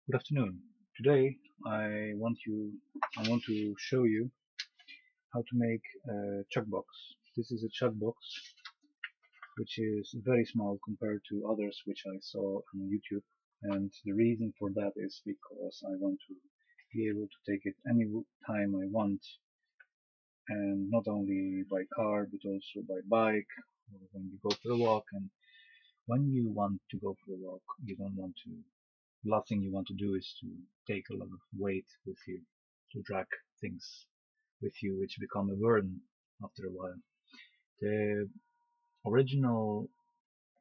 Good afternoon. Today I want to show you how to make a chuckbox. This is a chuckbox which is very small compared to others which I saw on YouTube, and the reason for that is because I want to be able to take it any time I want, and not only by car but also by bike or when you go for a walk. And when you want to go for a walk, you don't want to last thing you want to do is to take a lot of weight with you, to drag things with you which become a burden after a while. The original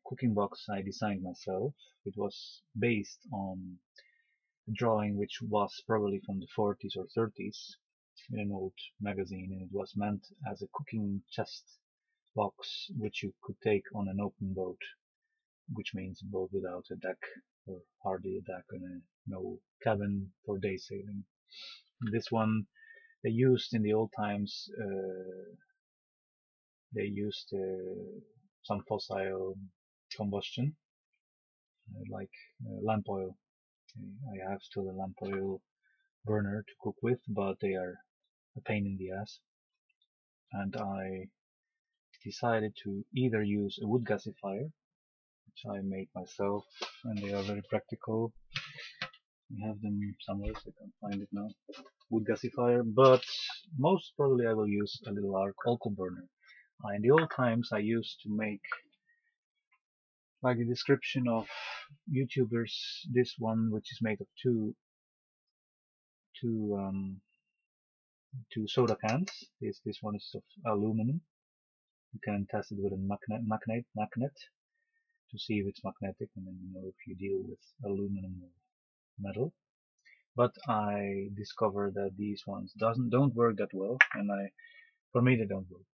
cooking box I designed myself. It was based on a drawing which was probably from the 40s or 30s in an old magazine, and it was meant as a cooking chest box which you could take on an open boat, which means a boat without a deck or hardly a deck and no cabin for day sailing. This one they used in the old times. They used some fossil combustion, like lamp oil. I have still a lamp oil burner to cook with, but they are a pain in the ass. And I decided to either use a wood gasifier, which I made myself, and they are very practical. I have them somewhere, so I can find it now. Wood gasifier, but most probably I will use a little alcohol burner. In the old times I used to make, like the description of YouTubers, this one which is made of two two soda cans. This one is of aluminum. You can test it with a magnet to see if it's magnetic, and then you know if you deal with aluminum or metal. But I discovered that these ones don't work that well, and for me they don't work.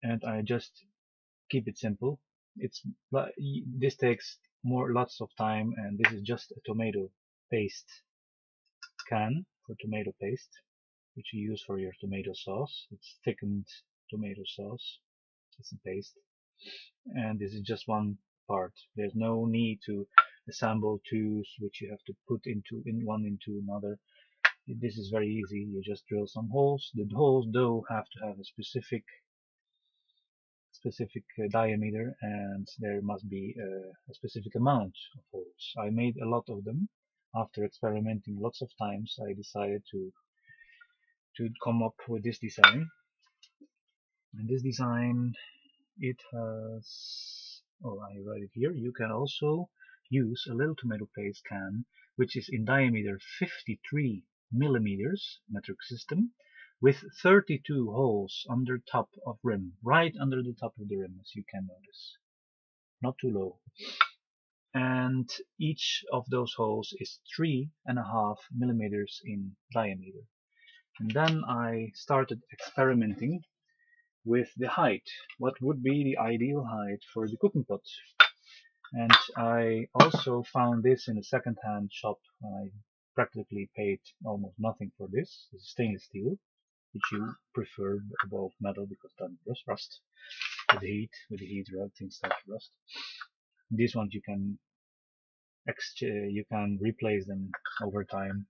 And I just keep it simple. It's this takes lots of time, and this is just a tomato paste can for tomato paste, which you use for your tomato sauce. It's thickened tomato sauce. It's a paste, and this is just one part. There's no need to assemble tubes which you have to put one into another. This is very easy. You just drill some holes. The holes though have to have a specific diameter, and there must be a specific amount of holes. I made a lot of them. After experimenting lots of times, I decided to come up with this design. And this design, it has, oh, I write it here. You can also use a little tomato paste can, which is in diameter 53 millimeters metric system, with 32 holes under top of rim, right under the top of the rim, as you can notice, not too low. And each of those holes is 3.5 millimeters in diameter. And then I started experimenting with the height. What would be the ideal height for the cooking pot? And I also found this in a second-hand shop. I practically paid almost nothing for this. This is stainless steel, which you prefer above metal because then it does rust. With the heat, things start to rust. These ones you can replace them over time.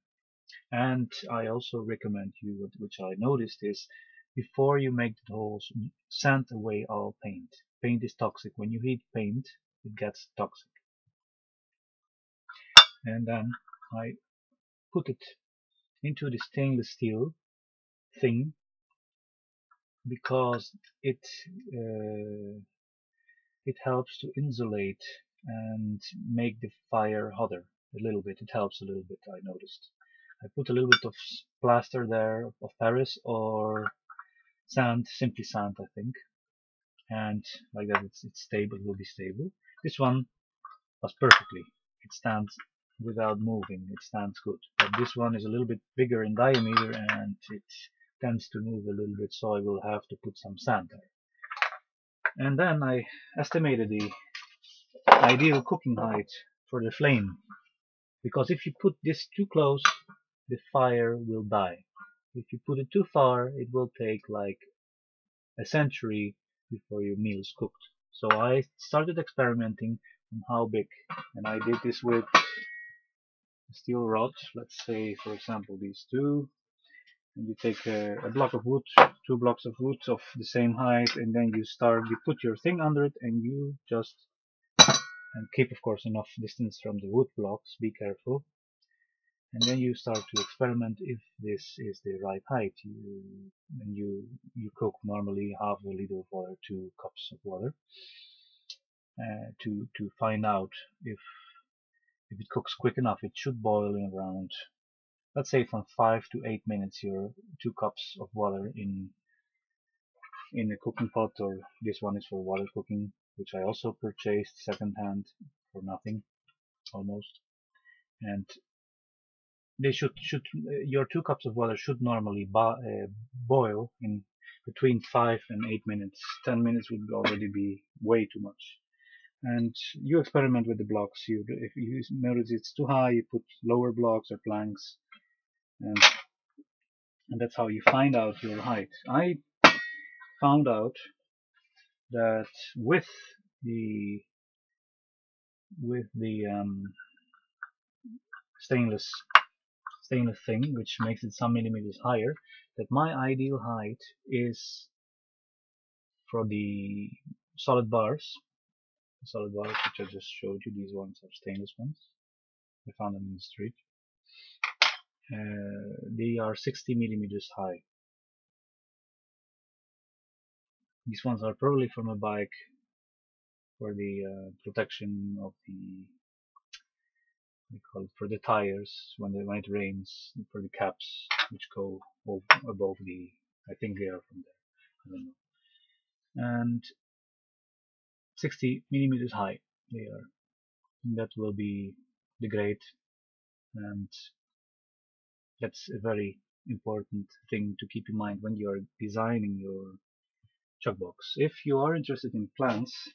And I also recommend you, which I noticed, is before you make the holes, sand away all paint. Paint is toxic. When you heat paint, it gets toxic. And then I put it into the stainless steel thing because it helps to insulate and make the fire hotter a little bit. It helps a little bit, I noticed. I put a little bit of plaster there of Paris or sand, simply sand, I think, and like that it's stable. It will be stable. This one was perfectly. It stands without moving. It stands good. But this one is a little bit bigger in diameter and it tends to move a little bit, so I will have to put some sand there. And then I estimated the ideal cooking height for the flame, because if you put this too close, the fire will die. If you put it too far, it will take like a century before your meal is cooked. So I started experimenting on how big, and I did this with steel rod, let's say for example these two, and you take a block of wood, 2 blocks of wood of the same height, and then you put your thing under it, and you just keep of course enough distance from the wood blocks, be careful, and then you start to experiment if this is the right height. You cook normally half a liter of water, 2 cups of water, to find out if it cooks quick enough. It should boil in around, let's say, from 5 to 8 minutes. Your 2 cups of water in a cooking pot, or this one is for water cooking, which I also purchased second hand for nothing almost. And they should your 2 cups of water should normally boil in between 5 and 8 minutes. 10 minutes would already be way too much. And you experiment with the blocks. If you notice it's too high, you put lower blocks or planks, and that's how you find out your height. I found out that with the stainless thing, which makes it some millimeters higher, that my ideal height is for the solid bars. The solid bars which I just showed you, these ones are stainless ones. I found them in the street. They are 60 millimeters high. These ones are probably from a bike for the protection of the, we call it, for the tires when it rains, for the caps which go above the, I think they are from there, I don't know. And 60 millimeters high they are. And that will be the grade, and that's a very important thing to keep in mind when you are designing your Chuckbox. If you are interested in plants,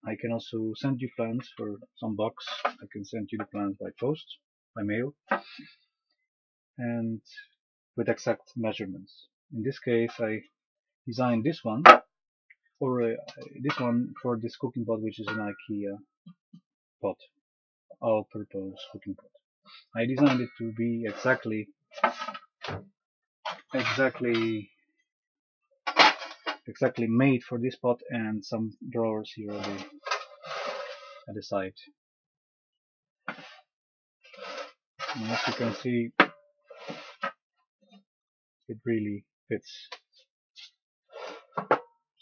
I can also send you plants for some bucks. I can send you the plants by post, by mail, and with exact measurements. In this case, I designed this one, or this one for this cooking pot, which is an IKEA pot, all-purpose cooking pot. I designed it to be exactly made for this pot, and some drawers here at the side. And as you can see, it really fits.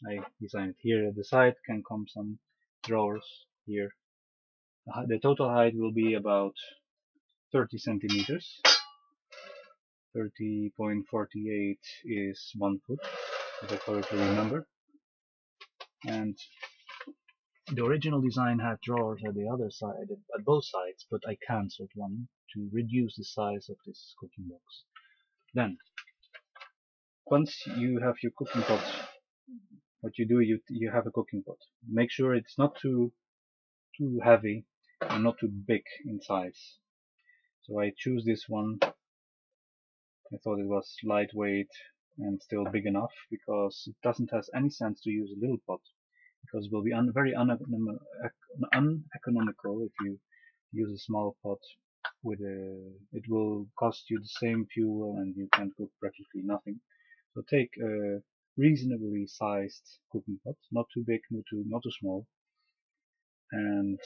I designed it here at the side, can come some drawers here. The total height will be about 30 centimeters. 30.48 is 1 foot, if I correctly remember. And the original design had drawers at the other side, at both sides, but I cancelled one to reduce the size of this cooking box. Then, once you have your cooking pot, what you do, you have a cooking pot. Make sure it's not too heavy and not too big in size. So I choose this one. I thought it was lightweight and still big enough, because it doesn't have any sense to use a little pot, because it will be very uneconomical if you use a small pot. It will cost you the same fuel and you can cook practically nothing. So take a reasonably sized cooking pot, not too big, not too small, and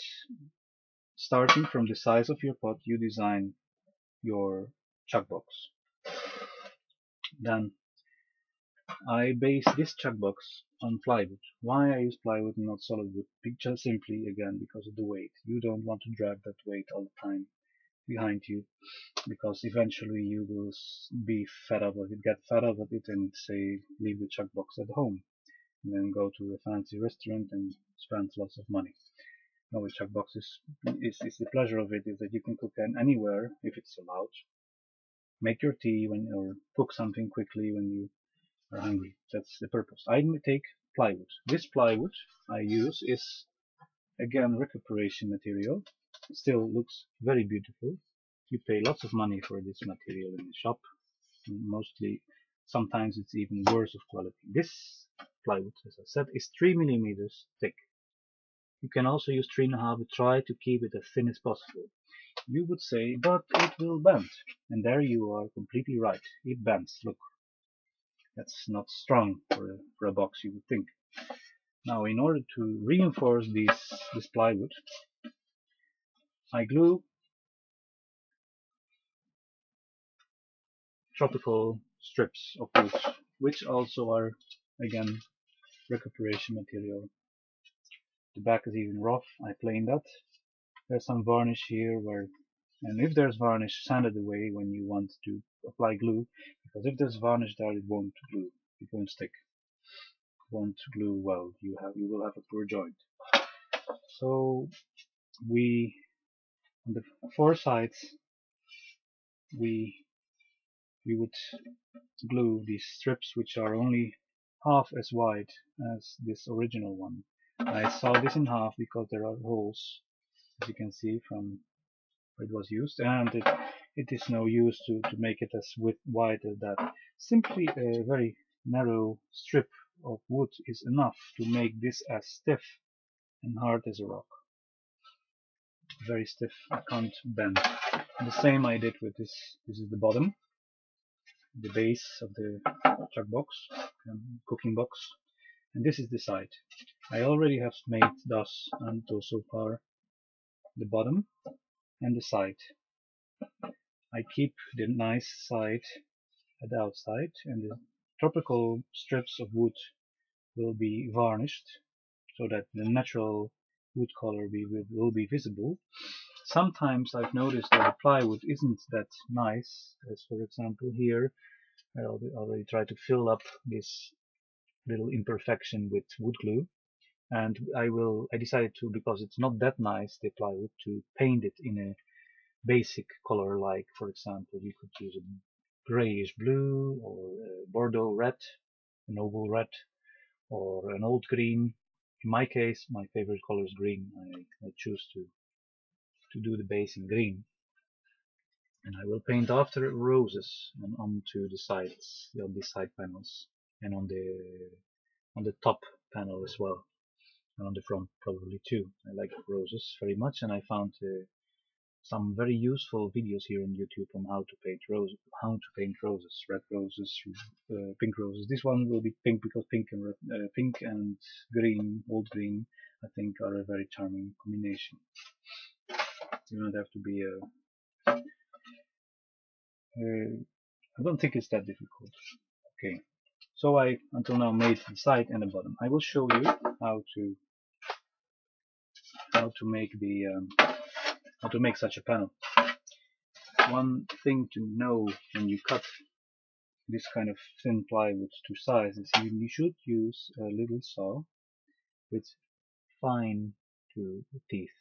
starting from the size of your pot, you design your Chuckbox. Then I base this Chuckbox on plywood. Why I use plywood and not solid wood? Just simply, again, because of the weight. You don't want to drag that weight all the time behind you, because eventually you will be fed up with it, get fed up with it, and say leave the Chuckbox at home, and then go to a fancy restaurant and spend lots of money. Now with Chuckbox is the pleasure of it is that you can cook anywhere if it's allowed. Make your tea or cook something quickly when you are hungry. That's the purpose. I take plywood. This plywood I use is again recuperation material. Still looks very beautiful. You pay lots of money for this material in the shop. Mostly, sometimes it's even worse of quality. This plywood, as I said, is 3 millimeters thick. You can also use 3.5, but try to keep it as thin as possible. You would say, but it will bend. And there you are completely right. It bends. Look, that's not strong for a box, you would think. Now, in order to reinforce this plywood, I glue tropical strips of wood, which also are, again, recuperation material. The back is even rough. I planed that. There's some varnish here and if there's varnish, sand it away when you want to apply glue, because if there's varnish there, it won't glue. It won't stick. It won't glue well. You will have a poor joint. So on the four sides, we would glue these strips, which are only half as wide as this original one. I saw this in half because there are holes, as you can see from where it was used, and it is no use to make it as wide as that. Simply a very narrow strip of wood is enough to make this as stiff and hard as a rock. Very stiff, I can't bend. And the same I did with this. This is the bottom, the base of the Chuckbox, cooking box, and this is the side. I already have made thus and so far the bottom and the side. I keep the nice side at the outside, and the tropical strips of wood will be varnished so that the natural wood color will be visible. Sometimes I've noticed that the plywood isn't that nice, as for example here. I already tried to fill up this little imperfection with wood glue, and I decided to, because it's not that nice, the plywood, to paint it in a basic color, like for example you could use a grayish blue or a Bordeaux red, a noble red, or an old green. In my case, my favorite color is green. I choose to do the base in green, and I will paint after roses and onto the sides, on the side panels, and on the top panel as well, and on the front probably too. I like roses very much, and I found some very useful videos here on YouTube on how to paint roses, red roses, pink roses. This one will be pink because pink and green, old green, I think are a very charming combination. You don't have to be I don't think it's that difficult. Okay, so I until now made the side and the bottom. I will show you how to make such a panel. One thing to know when you cut this kind of thin plywood to size is you should use a little saw with fine teeth.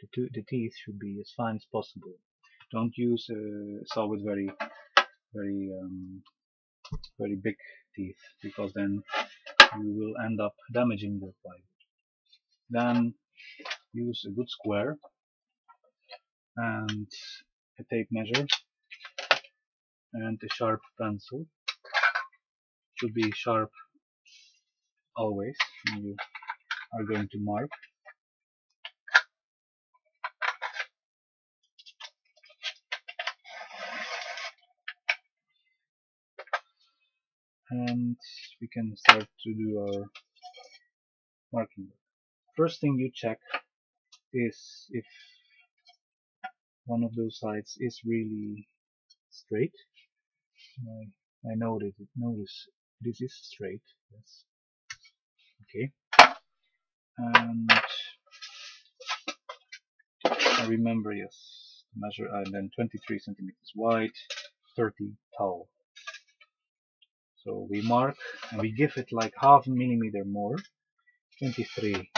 The teeth should be as fine as possible. Don't use a saw with very big teeth, because then you will end up damaging the plywood. Then use a good square and a tape measure and a sharp pencil. Should be sharp always when you are going to mark. And we can start to do our marking. First thing you check is if one of those sides is really straight. I notice this is straight. Yes. Okay. And I remember, yes, measure, and then 23 centimeters wide, 30 tall. So we mark and we give it like half a millimeter more. 23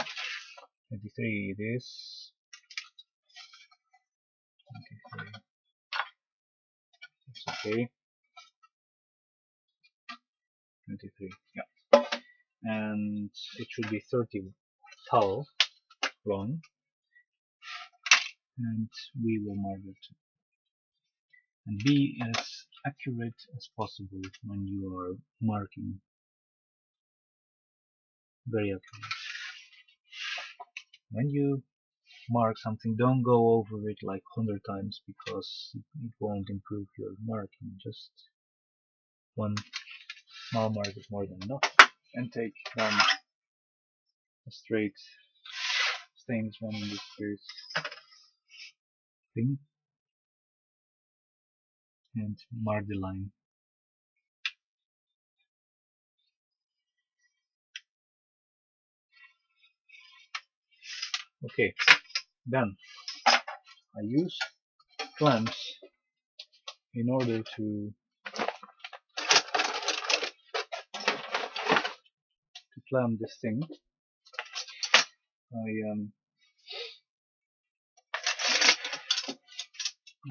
it is. 23. That's okay. 23, yeah. And it should be 30 tall, long, and we will mark it. And be as accurate as possible when you are marking. Very accurate. When you mark something, don't go over it like 100 times because it won't improve your marking. Just one small mark is more than enough. And take then a straight stains one in this straight thing and mark the line. Okay, then I use clamps in order to clamp this thing.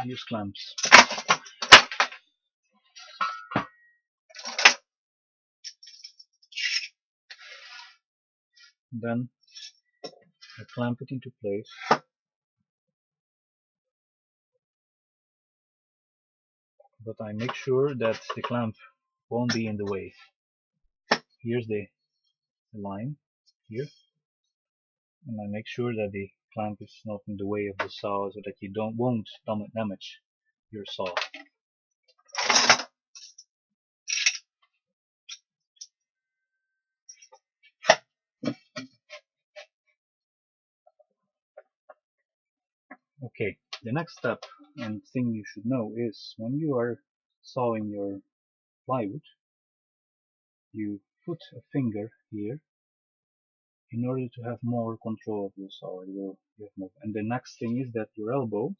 I use clamps. Then I clamp it into place. But I make sure that the clamp won't be in the way. Here's the line here, and I make sure that the clamp is not in the way of the saw so that you won't damage your saw. Okay, the next step and thing you should know is when you are sawing your plywood, you put a finger here in order to have more control of your saw. And the next thing is that your elbow,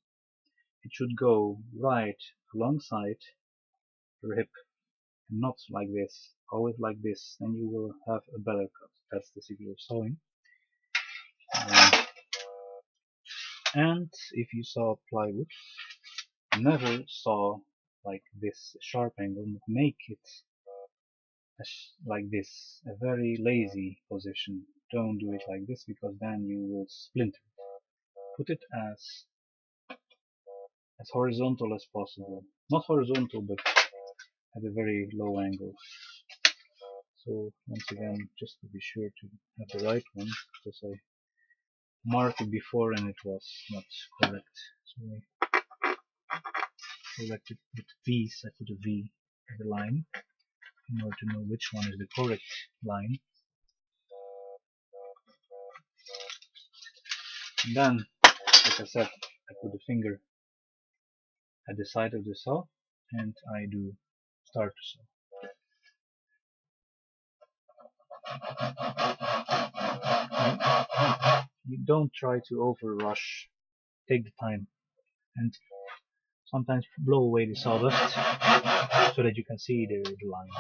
it should go right alongside your hip, and not like this, always like this, then you will have a better cut. That's the secret of sawing. And if you saw plywood, never saw like this sharp angle, make it like this, a very lazy position. Don't do it like this because then you will splinter. Put it as horizontal as possible. Not horizontal, but at a very low angle. So once again, just to be sure to have the right one, because I marked it before and it was not correct. So I corrected with V's. I put a V at the line in order to know which one is the correct line. And then, like I said, I put the finger at the side of the saw and I do start to saw. You don't try to over rush. Take the time and sometimes blow away the sawdust so that you can see the line.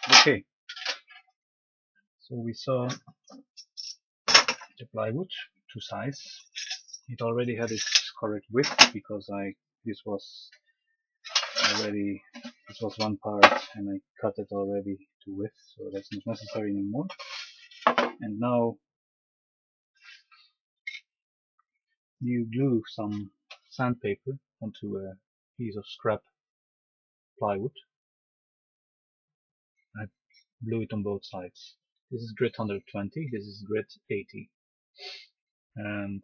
Okay, so we saw the plywood to size. It already had its correct width because this was one part and I cut it already to width, so that's not necessary anymore. And now you glue some sandpaper onto a piece of scrap plywood. I glue it on both sides. This is grit 120, this is grit 80. And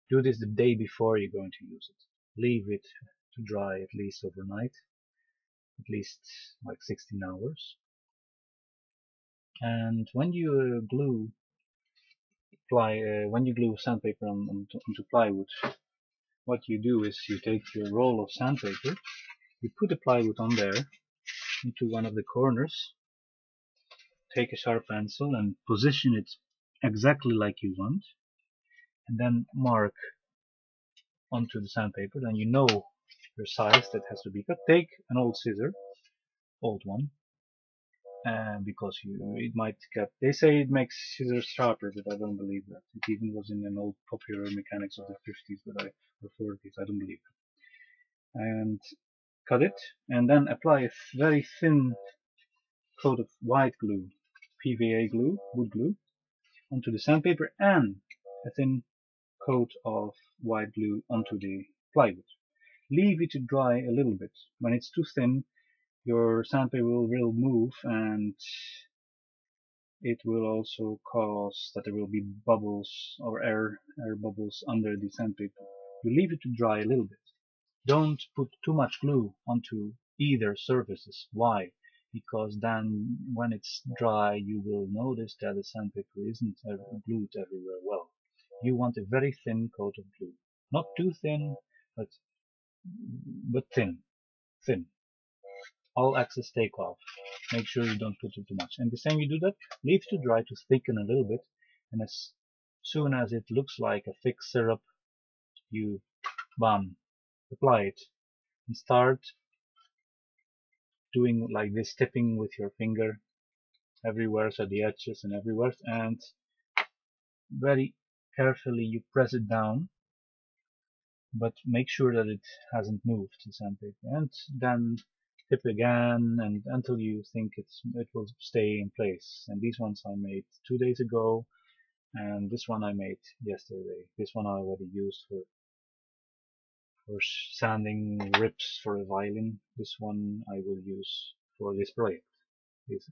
do this the day before you're going to use it. Leave it to dry at least overnight, at least like 16 hours. And when you glue sandpaper onto plywood, what you do is you take your roll of sandpaper, you put the plywood on there into one of the corners, take a sharp pencil and position it exactly like you want, and then mark onto the sandpaper. Then you know size that has to be cut. Take an old scissor, old one, and because it might cut. They say it makes scissors sharper, but I don't believe that. It even was in an old popular mechanics of the 50s, or 40s. I don't believe it. And cut it, and then apply a very thin coat of white glue, PVA glue, wood glue, onto the sandpaper, and a thin coat of white glue onto the plywood. Leave it to dry a little bit. When it's too thin, your sandpaper will move, and it will also cause that there will be bubbles or air bubbles under the sandpaper. You leave it to dry a little bit. Don't put too much glue onto either surfaces. Why? Because then when it's dry, you will notice that the sandpaper isn't glued everywhere well. You want a very thin coat of glue. Not too thin, but thin. Thin. All excess take off. Make sure you don't put it too much. And the same you do that, leave to dry to thicken a little bit, and as soon as it looks like a thick syrup, you apply it and start doing like this, tipping with your finger everywhere, so the edges and everywhere, and very carefully you press it down, but make sure that it hasn't moved, the sandpaper, and then tip again, and until you think it will stay in place. And these ones I made 2 days ago, and this one I made yesterday. This one I already used for sanding rips for a violin. This one I will use for this project. This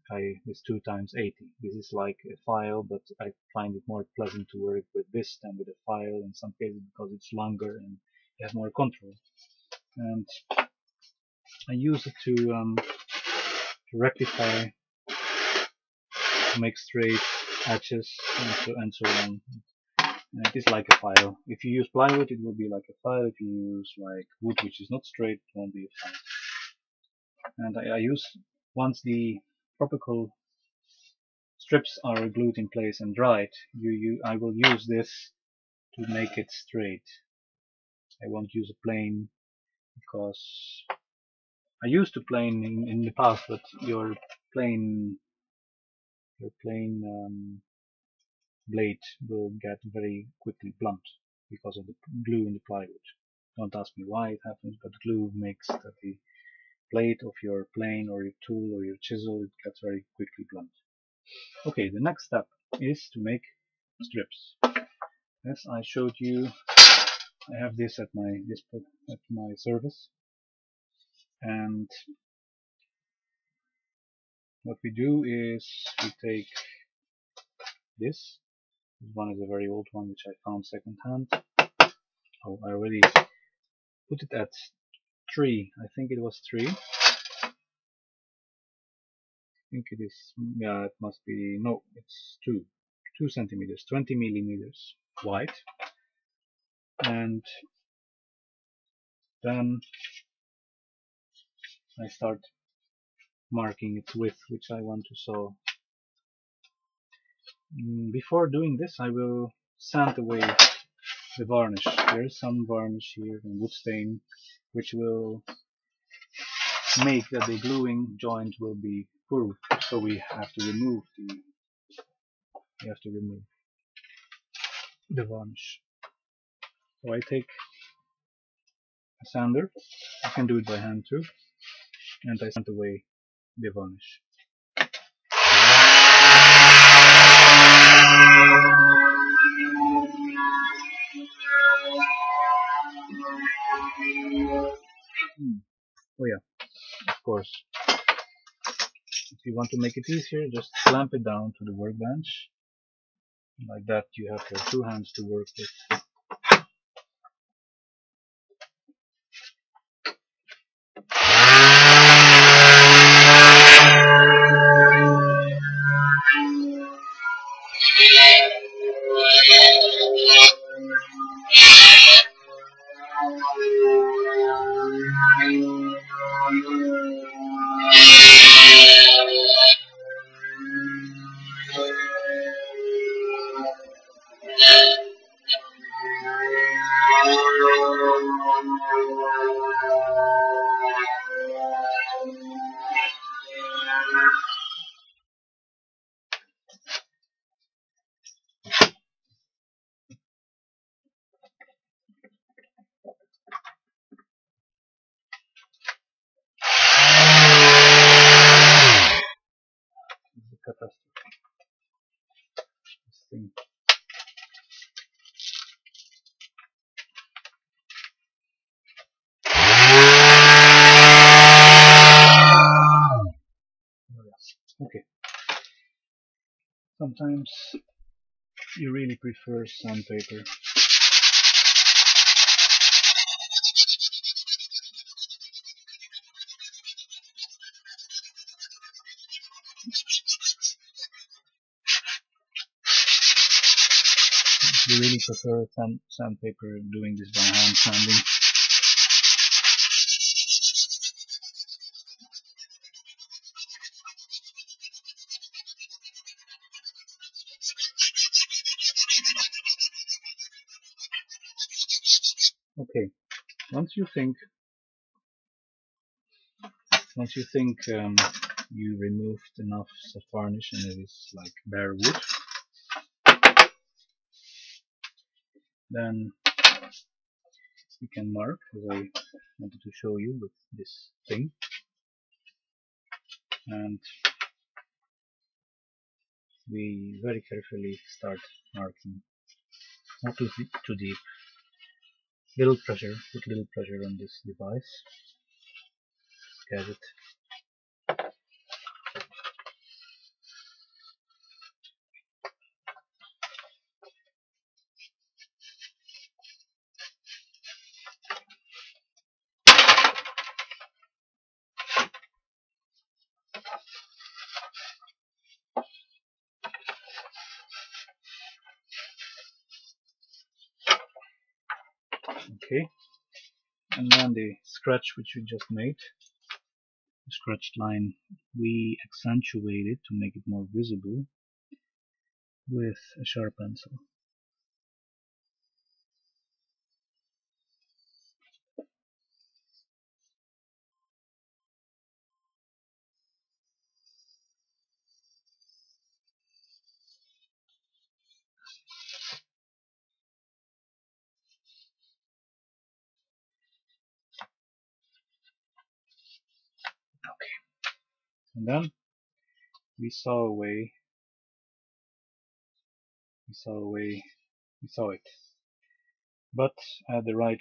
2x80. This is like a file, but I find it more pleasant to work with this than with a file in some cases, because it's longer and you have more control. And I use it to rectify, to make straight edges, and so on. And it is like a file. If you use plywood, it will be like a file. If you use like wood, which is not straight, it won't be a file. And I use, once the tropical strips are glued in place and dried, I will use this to make it straight. I won't use a plane, because I used to plane in the past, but your plane blade will get very quickly blunt because of the glue in the plywood. Don't ask me why it happens, but glue makes that the blade of your plane or your tool or your chisel, it gets very quickly blunt. Okay, the next step is to make strips. As I showed you, I have this at my service, and what we do is we take this. This one is a very old one which I found second hand. Oh, I already put it at 3. I think it was 3. I think it is, yeah, it must be, no, it's 2 centimeters, 20 millimeters wide. And then I start marking its width, which I want to sew. Before doing this, I will sand away the varnish. There is some varnish here and wood stain, which will make that the gluing joint will be curved. So we have to remove the varnish. So I take a sander. I can do it by hand too, and I sand away the varnish. Oh yeah, of course. If you want to make it easier, just clamp it down to the workbench. Like that, you have your 2 hands to work with. Okay, sometimes you really prefer sandpaper. You really prefer sandpaper doing this by hand sanding. Okay, once you think you removed enough varnish and it is like bare wood, then you can mark, as I wanted to show you with this thing, and we very carefully start marking, not too deep, little pressure, put little pressure on this device, gadget. Okay, and then the scratch which we just made, the scratched line, we accentuate it to make it more visible with a sharp pencil. And then we saw it, but at the right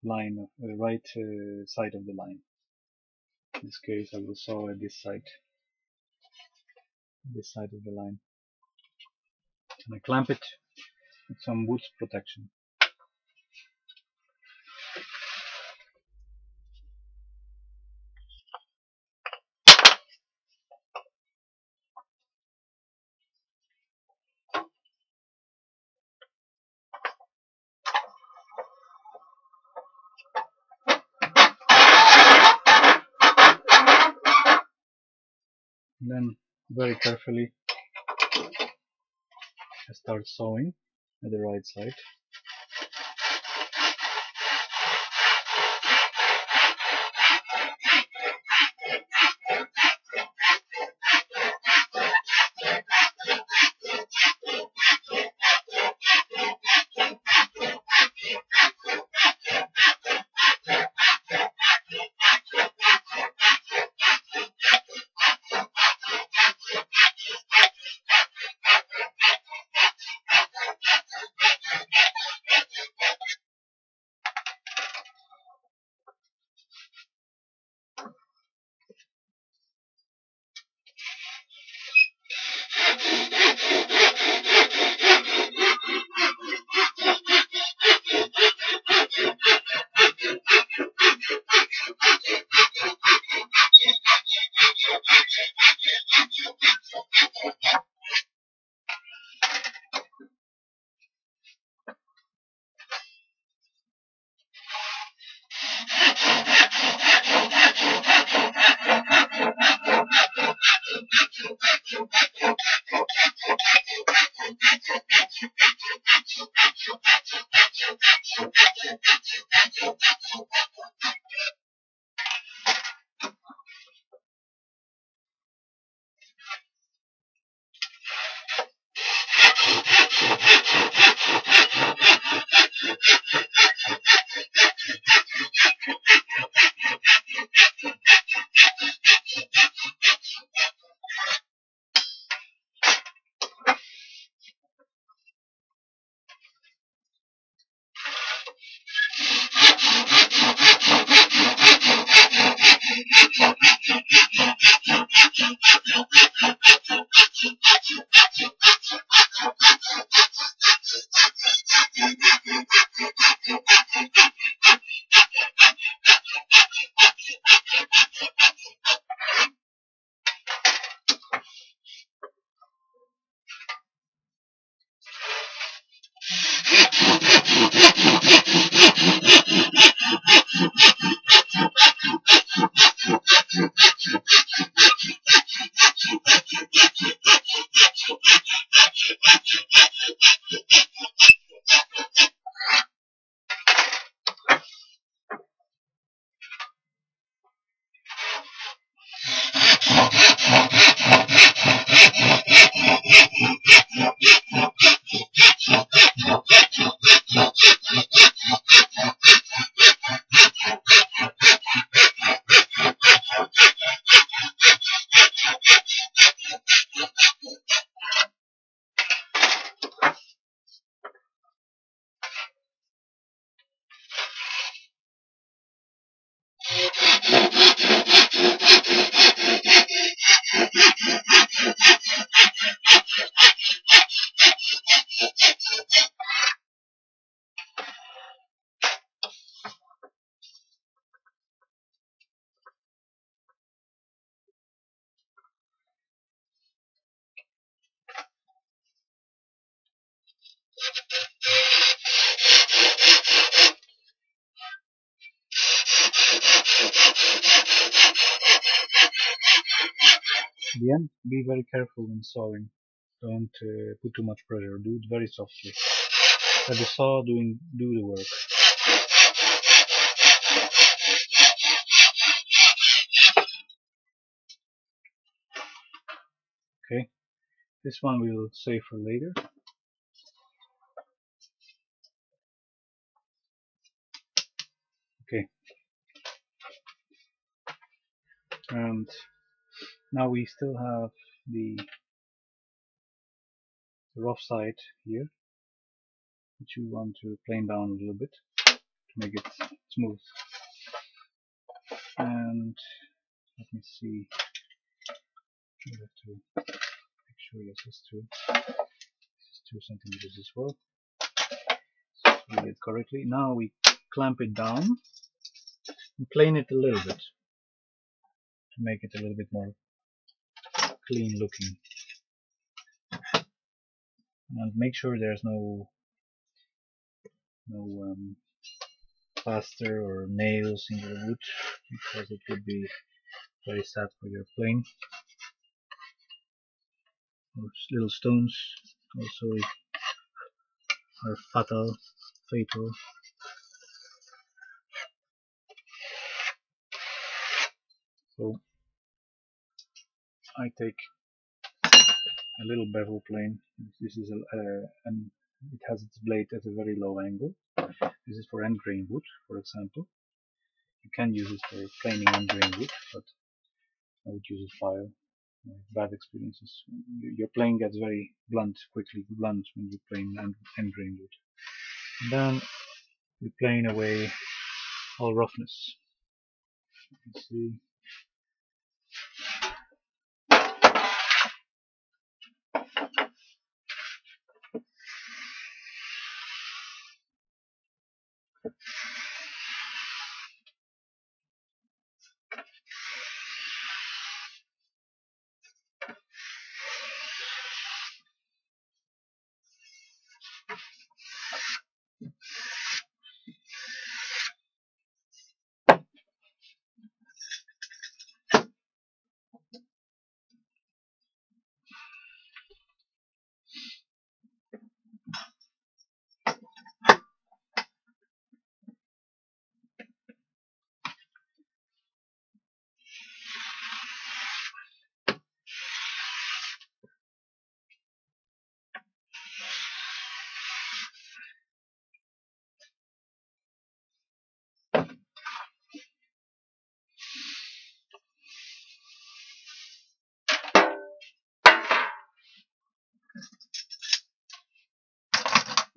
line, of the right side of the line. In this case, I will saw at this side of the line, and I clamp it with some wood protection. And then very carefully I start sewing at the right side. At the end, be very careful when sawing. Don't put too much pressure. Do it very softly. Let the saw do the work. Okay, this one we'll save for later. Okay, and now we still have the rough side here, which we want to plane down a little bit to make it smooth. And let me see, we have to make sure this is 2 centimeters as well. So we get it correctly. Now we clamp it down and plane it a little bit to make it a little bit more clean looking. And make sure there's no plaster or nails in the wood, because it would be very sad for your plane. Or little stones also are fatal. So I take a little bevel plane. This is and it has its blade at a very low angle. This is for end grain wood, for example. You can use it for planing end grain wood, but I would use a file. Bad experiences. Your plane gets very quickly blunt when you plane end grain wood. And then we plane away all roughness. Let's see.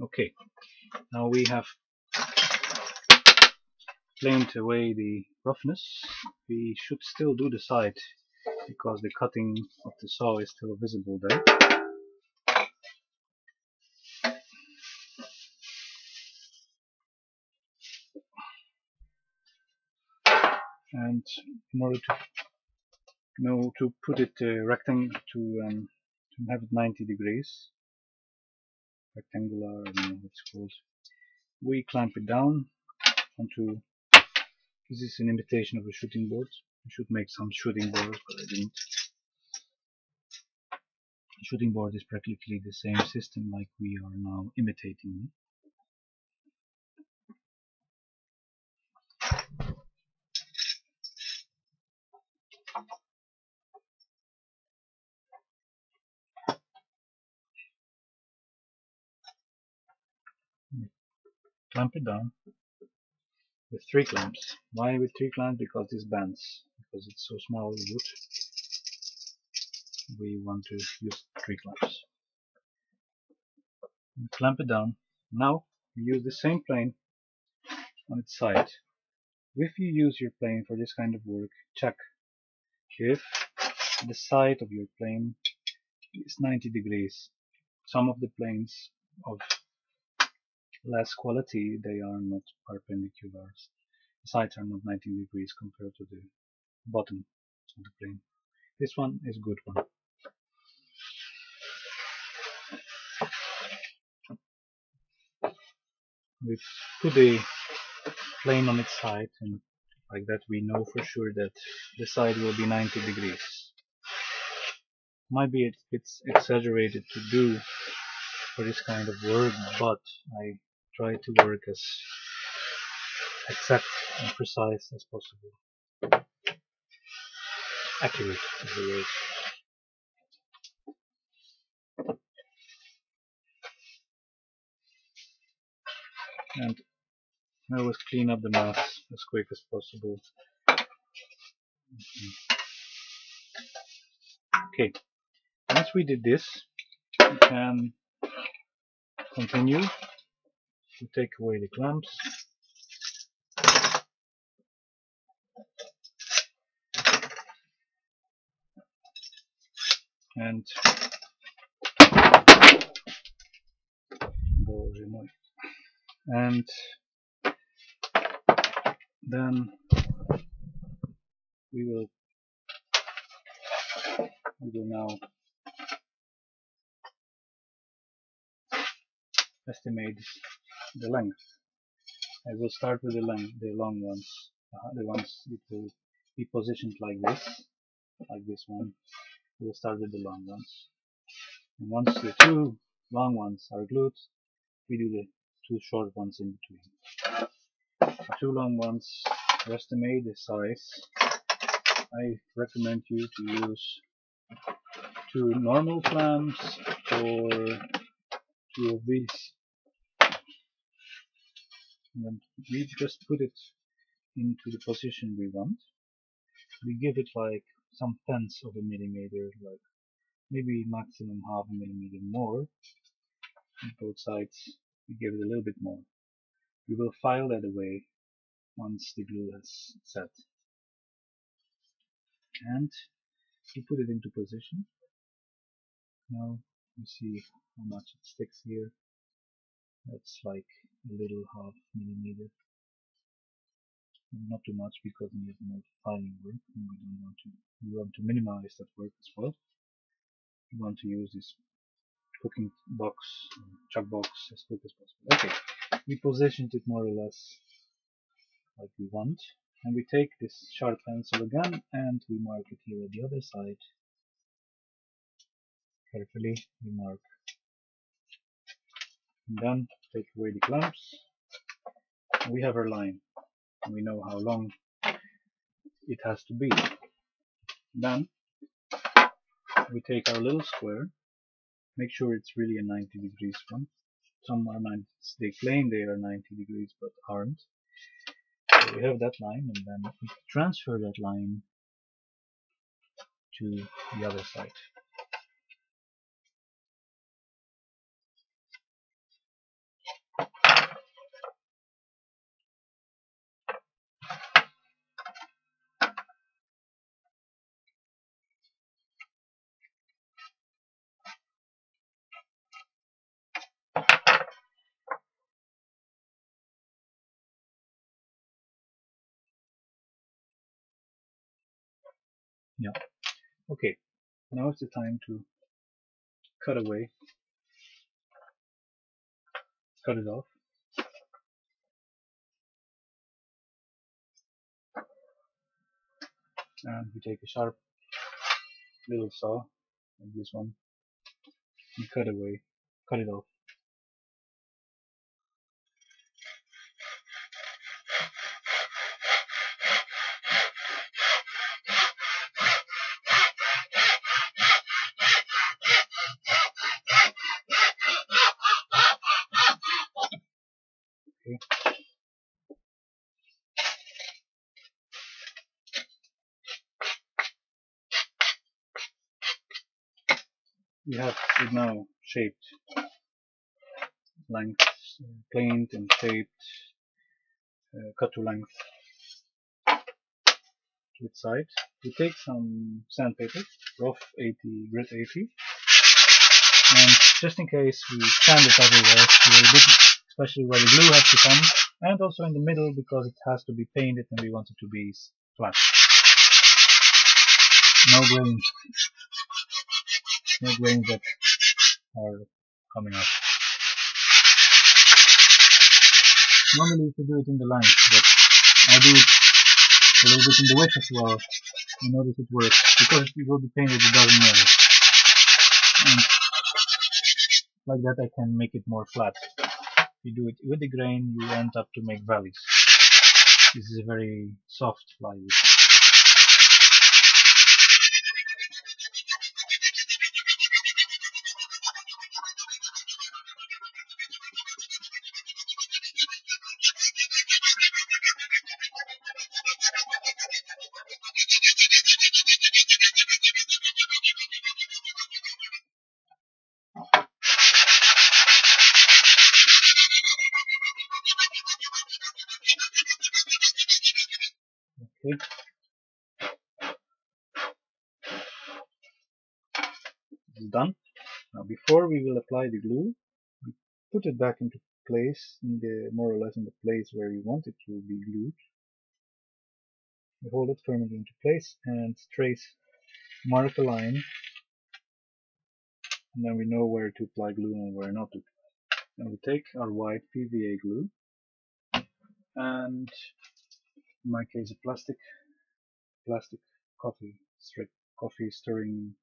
Okay, now we have planed away the roughness. We should still do the side because the cutting of the saw is still visible there. And in order to put it rectangle to have it 90 degrees, rectangular, I don't know what it's called, we clamp it down onto. This is an imitation of a shooting board. I should make some shooting boards, but I didn't. The shooting board is practically the same system like we are now imitating. Clamp it down with 3 clamps. Why with 3 clamps? Because this bends. Because it's so small the wood, we want to use 3 clamps. And clamp it down. Now we use the same plane on its side. If you use your plane for this kind of work, check if the side of your plane is 90 degrees. Some of the planes of less quality, they are not perpendicular. The sides are not 90 degrees compared to the bottom of the plane. This one is a good one. We put the plane on its side, and like that we know for sure that the side will be 90 degrees. Might be it's exaggerated to do for this kind of work, but I try to work as exact and precise as possible. Accurate is the word. And I always clean up the mess as quick as possible. Okay, once we did this, we can continue to take away the clamps. And then we will now estimate the length. I will start with the long ones, the ones that will be positioned like this one. We will start with the long ones. And once the 2 long ones are glued, we do the 2 short ones in between. The 2 long ones, to estimate the size, I recommend you to use 2 normal clamps or 2 of these. And then we just put it into the position we want. We give it like some tenths of a millimeter, like maybe maximum half a millimeter more. On both sides we give it a little bit more. We will file that away once the glue has set. And we put it into position. Now you see how much it sticks here. That's like a little half millimeter. Not too much because we have more filing work and we want to minimize that work as well. We want to use this cooking box, Chuckbox as quick as possible. Okay, we positioned it more or less like we want, and we take this sharp pencil again and we mark it here at the other side. Carefully we mark, and then take away the clamps. We have our line, and we know how long it has to be. Then we take our little square, make sure it's really a 90 degrees one. Some are 90, they claim they are 90 degrees but aren't. So we have that line, and then we transfer that line to the other side. Yeah. Okay. Now it's the time to cut it off, and we take a sharp little saw like this one and cut it off. Okay. We have it now shaped, length, planed and shaped, cut to length to its side. We take some sandpaper, rough 80, grit 80, and just in case we sand it everywhere, especially where the glue has to come, and also in the middle because it has to be painted and we want it to be flat. No grains that are coming up. Normally you could do it in the length, but I do it a little bit in the width as well. I notice it works. Because it will be painted, it doesn't matter. And like that I can make it more flat. If you do it with the grain, you end up to make valleys. This is a very soft plywood. Okay. It's done. Now before we will apply the glue, we put it back into place, in the more or less in the place where you want it to be glued. We hold it firmly into place and mark a line, and then we know where to apply glue and where not to. And we take our white PVA glue and, in my case, a plastic coffee stirring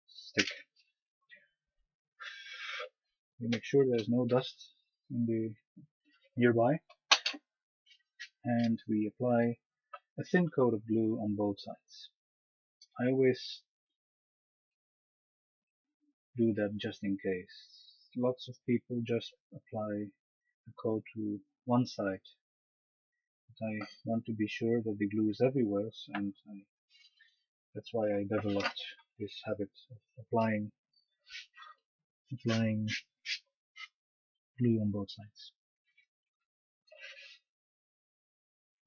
stick. We make sure there's no dust in the nearby, and we apply a thin coat of glue on both sides. I always do that just in case. Lots of people just apply the coat to one side, but I want to be sure that the glue is everywhere, and that's why I developed this habit of applying glue on both sides.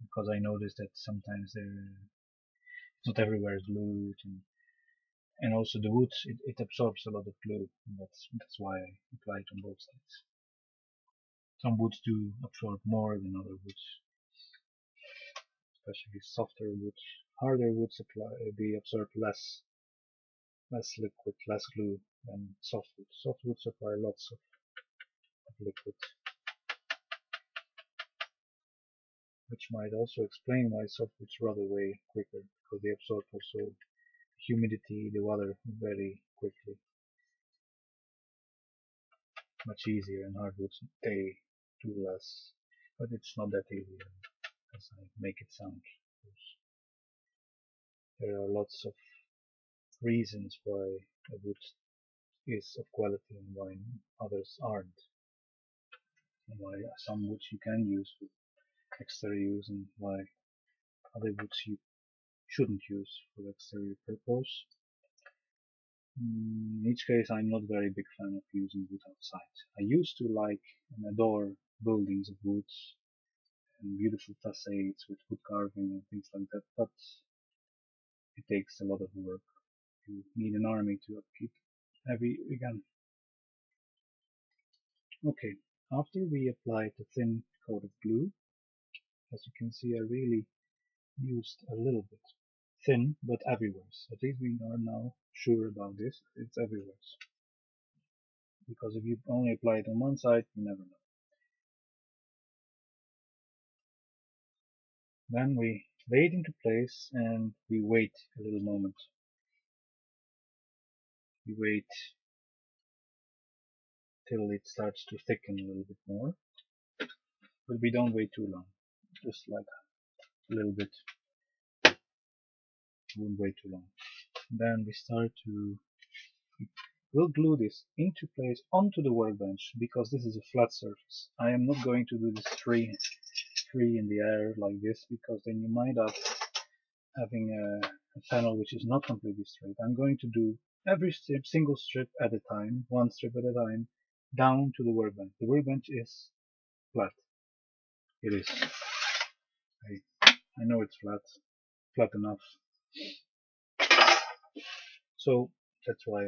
Because I noticed that sometimes not everywhere is glued, and also the wood, it absorbs a lot of glue, and that's why I apply it on both sides. Some woods do absorb more than other woods, especially softer woods. Harder woods they absorb less liquid, less glue than soft woods. Soft woods supply lots of liquid, which might also explain why softwoods rot away quicker, because they absorb also humidity, the water, very quickly. Much easier, and hardwoods they do less, but it's not that easy as I make it sound. There are lots of reasons why a wood is of quality and why others aren't, and why some woods you can use for exterior use and why other woods you shouldn't use for exterior purpose. In each case, I'm not a very big fan of using wood outside. I used to like and adore buildings of woods and beautiful facades with wood carving and things like that, but it takes a lot of work. You need an army to upkeep again. Okay, after we applied a thin coat of glue, as you can see, I really used a little bit. thin, but everywhere. At least we are now sure about this. It's everywhere. Because if you only apply it on one side, you never know. Then we lay it into place and we wait a little moment. We wait till it starts to thicken a little bit more. But we don't wait too long. Just like a little bit. We won't wait too long. Then we start to we'll glue this into place onto the workbench because this is a flat surface. I am not going to do this free in the air like this because then you might have having a panel which is not completely straight. I'm going to do every single strip at a time, one strip at a time, down to the workbench. The workbench is flat. It is. I know it's flat enough. So that's why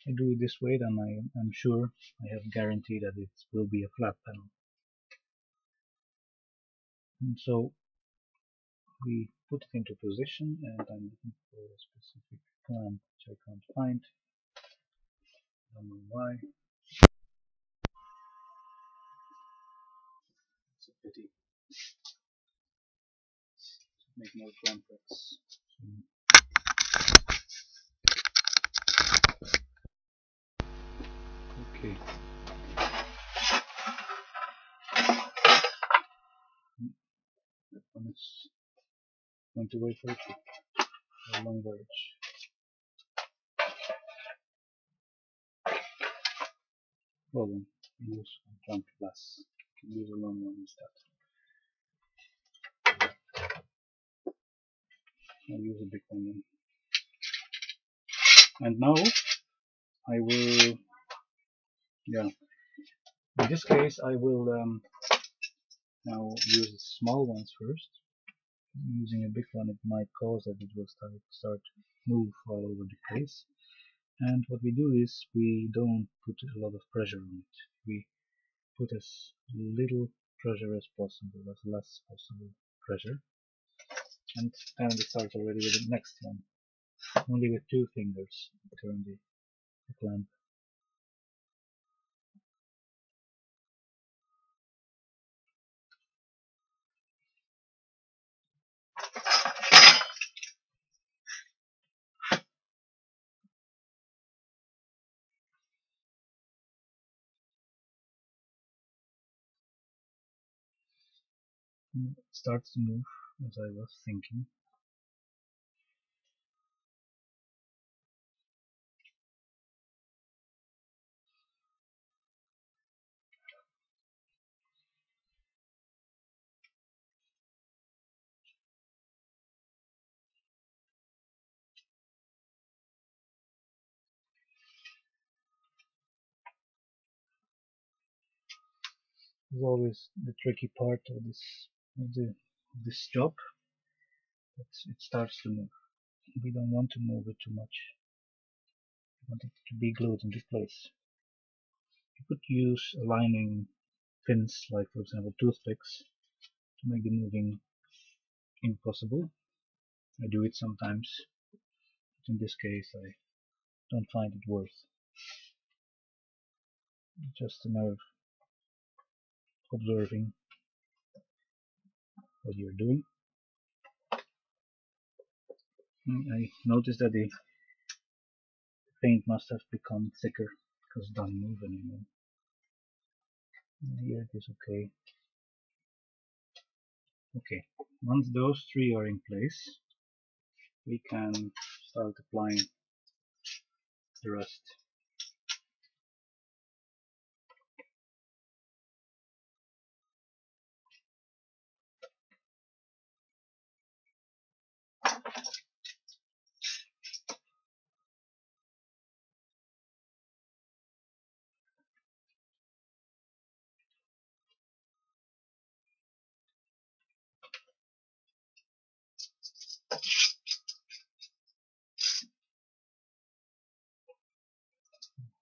I do it this way, then I'm sure I have guarantee that it will be a flat panel. And so we put it into position, and I'm looking for a specific clamp which I can't find. I don't know why. It's a pity. Make more clamp packs. Okay. That one is going to wait for a long voyage. Well then, use clamp glass. You can use a long one instead. I'll use a big one then. And now I will, in this case I will now use the small ones first. Using a big one it might cause that it will start to move all over the place. And what we do is we don't put a lot of pressure on it. We put as little pressure as possible, as less possible pressure. And then we start already with the next one. Only with 2 fingers turn the clamp. It starts to move as I was thinking. Is always the tricky part of this job. It starts to move. We don't want to move it too much. We want it to be glued into place. You could use aligning pins, like for example toothpicks, to make the moving impossible. I do it sometimes, but in this case I don't find it worth. Just a matter of observing what you're doing. I noticed that the paint must have become thicker because it doesn't move anymore. Here it is okay. Okay, once those 3 are in place, we can start applying the rest.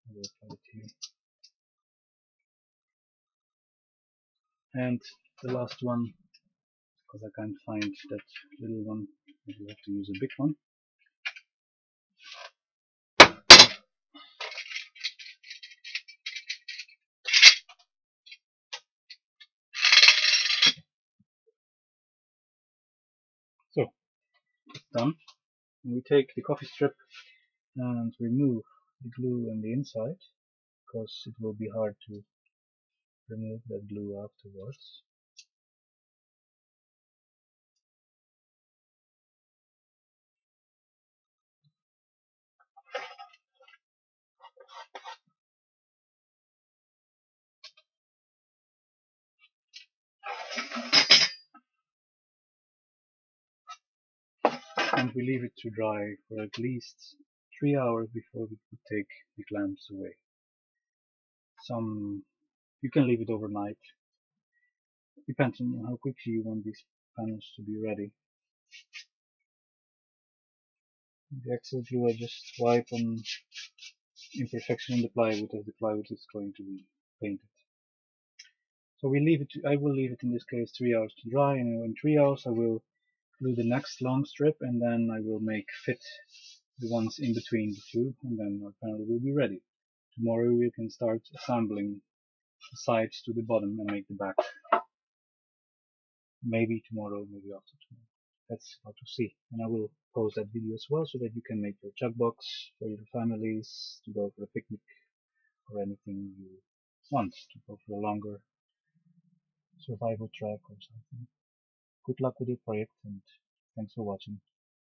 I will apply it here. And the last one because I can't find that little one. Maybe we have to use a big one. So it's done. And we take the coffee strip and remove the glue on the inside, because it will be hard to remove that glue afterwards. And we leave it to dry for at least 3 hours before we could take the clamps away. You can leave it overnight. Depends on how quickly you want these panels to be ready. The excess glue I just wipe on imperfection in the plywood, as the plywood is going to be painted. So I will leave it in this case 3 hours to dry, and in 3 hours I will glue the next long strip, and then I will make fit the ones in between the two, and then our panel will be ready. Tomorrow we can start assembling the sides to the bottom and make the back. Maybe tomorrow, maybe after tomorrow. That's how to see. And I will post that video as well, so that you can make your Chuckbox for your families, to go for a picnic or anything you want, to go for a longer survival track or something. Good luck with your project, and thanks for watching.